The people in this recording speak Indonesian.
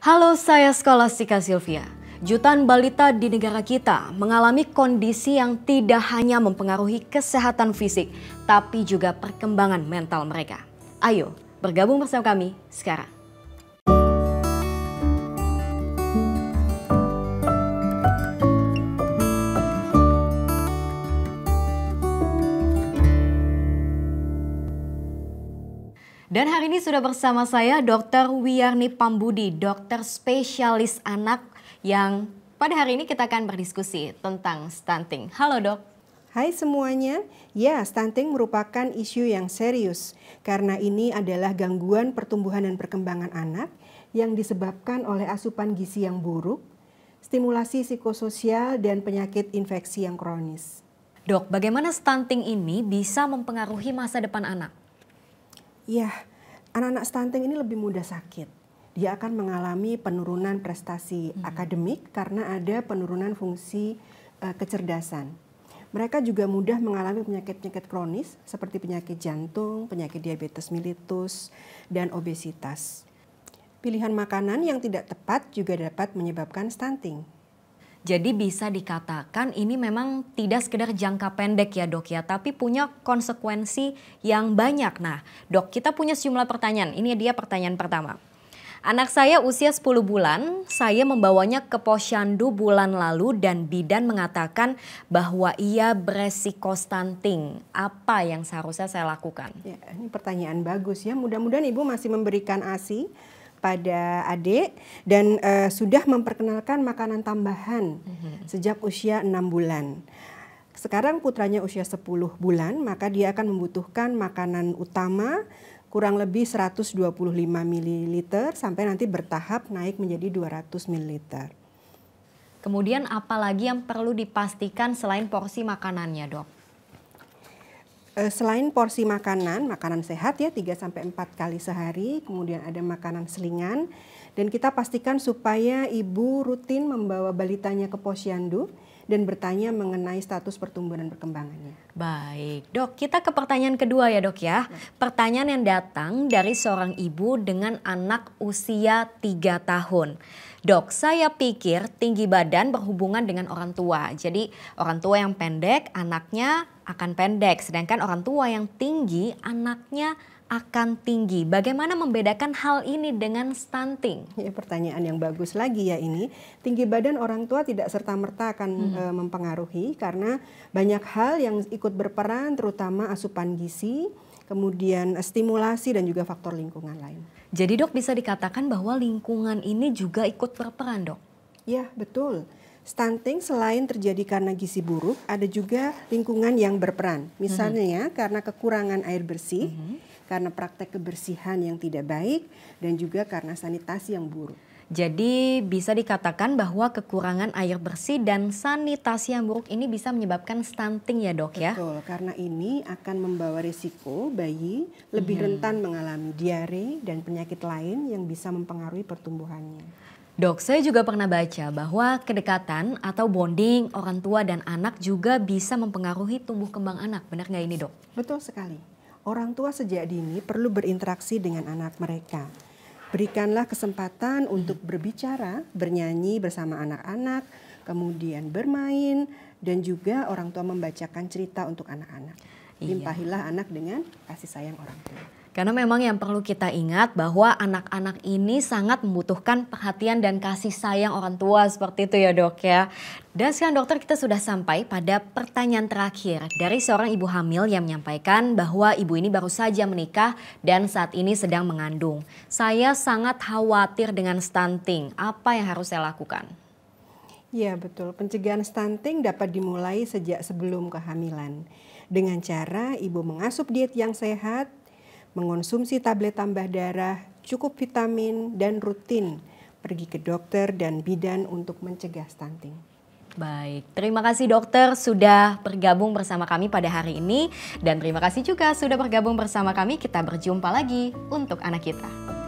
Halo, saya Skolastika Sylvia. Jutaan balita di negara kita mengalami kondisi yang tidak hanya mempengaruhi kesehatan fisik, tapi juga perkembangan mental mereka. Ayo, bergabung bersama kami sekarang. Dan hari ini sudah bersama saya Dr. Wiyarni Pambudi, dokter spesialis anak yang pada hari ini kita akan berdiskusi tentang stunting. Halo dok. Hai semuanya, ya stunting merupakan isu yang serius karena ini adalah gangguan pertumbuhan dan perkembangan anak yang disebabkan oleh asupan gizi yang buruk, stimulasi psikososial dan penyakit infeksi yang kronis. Dok, bagaimana stunting ini bisa mempengaruhi masa depan anak? Ya, anak-anak stunting ini lebih mudah sakit. Dia akan mengalami penurunan prestasi akademik karena ada penurunan fungsi kecerdasan. Mereka juga mudah mengalami penyakit-penyakit kronis seperti penyakit jantung, penyakit diabetes mellitus, dan obesitas. Pilihan makanan yang tidak tepat juga dapat menyebabkan stunting. Jadi bisa dikatakan ini memang tidak sekedar jangka pendek ya dok ya, tapi punya konsekuensi yang banyak. Nah dok, kita punya sejumlah pertanyaan. Ini dia pertanyaan pertama. Anak saya usia 10 bulan, saya membawanya ke posyandu bulan lalu dan bidan mengatakan bahwa ia beresiko stunting. Apa yang seharusnya saya lakukan? Ya, ini pertanyaan bagus ya, mudah-mudahan ibu masih memberikan ASI pada adik dan sudah memperkenalkan makanan tambahan sejak usia 6 bulan. Sekarang putranya usia 10 bulan, maka dia akan membutuhkan makanan utama kurang lebih 125 ml sampai nanti bertahap naik menjadi 200 ml. Kemudian apa lagi yang perlu dipastikan selain porsi makanannya dok? Selain porsi makanan sehat ya 3-4 kali sehari, kemudian ada makanan selingan dan kita pastikan supaya ibu rutin membawa balitanya ke posyandu dan bertanya mengenai status pertumbuhan dan perkembangannya. Baik dok, kita ke pertanyaan kedua ya dok ya. Pertanyaan yang datang dari seorang ibu dengan anak usia 3 tahun. Dok, saya pikir tinggi badan berhubungan dengan orang tua. Jadi orang tua yang pendek, anaknya akan pendek. Sedangkan orang tua yang tinggi, anaknya akan tinggi. Bagaimana membedakan hal ini dengan stunting? Ya, pertanyaan yang bagus lagi ya ini. Tinggi badan orang tua tidak serta-merta akan mempengaruhi karena banyak hal yang ikut berperan, terutama asupan gizi, kemudian stimulasi dan juga faktor lingkungan lain. Jadi dok, bisa dikatakan bahwa lingkungan ini juga ikut berperan dok? Ya betul. Stunting selain terjadi karena gizi buruk, ada juga lingkungan yang berperan. Misalnya karena kekurangan air bersih, karena praktek kebersihan yang tidak baik, dan juga karena sanitasi yang buruk. Jadi bisa dikatakan bahwa kekurangan air bersih dan sanitasi yang buruk ini bisa menyebabkan stunting ya dok ya? Betul, karena ini akan membawa risiko bayi lebih rentan mengalami diare dan penyakit lain yang bisa mempengaruhi pertumbuhannya. Dok, saya juga pernah baca bahwa kedekatan atau bonding orang tua dan anak juga bisa mempengaruhi tumbuh kembang anak. Benar nggak ini dok? Betul sekali. Orang tua sejak dini perlu berinteraksi dengan anak mereka. Berikanlah kesempatan untuk berbicara, bernyanyi bersama anak-anak, kemudian bermain, dan juga orang tua membacakan cerita untuk anak-anak. Limpahilah anak dengan kasih sayang orang tua. Karena memang yang perlu kita ingat bahwa anak-anak ini sangat membutuhkan perhatian dan kasih sayang orang tua seperti itu ya dok ya. Dan sekarang dokter, kita sudah sampai pada pertanyaan terakhir dari seorang ibu hamil yang menyampaikan bahwa ibu ini baru saja menikah dan saat ini sedang mengandung. Saya sangat khawatir dengan stunting, apa yang harus saya lakukan? Ya betul, pencegahan stunting dapat dimulai sejak sebelum kehamilan. Dengan cara ibu mengasup diet yang sehat, mengonsumsi tablet tambah darah, cukup vitamin, dan rutin pergi ke dokter dan bidan untuk mencegah stunting. Baik, terima kasih dokter sudah bergabung bersama kami pada hari ini. Dan terima kasih juga sudah bergabung bersama kami. Kita berjumpa lagi untuk anak kita.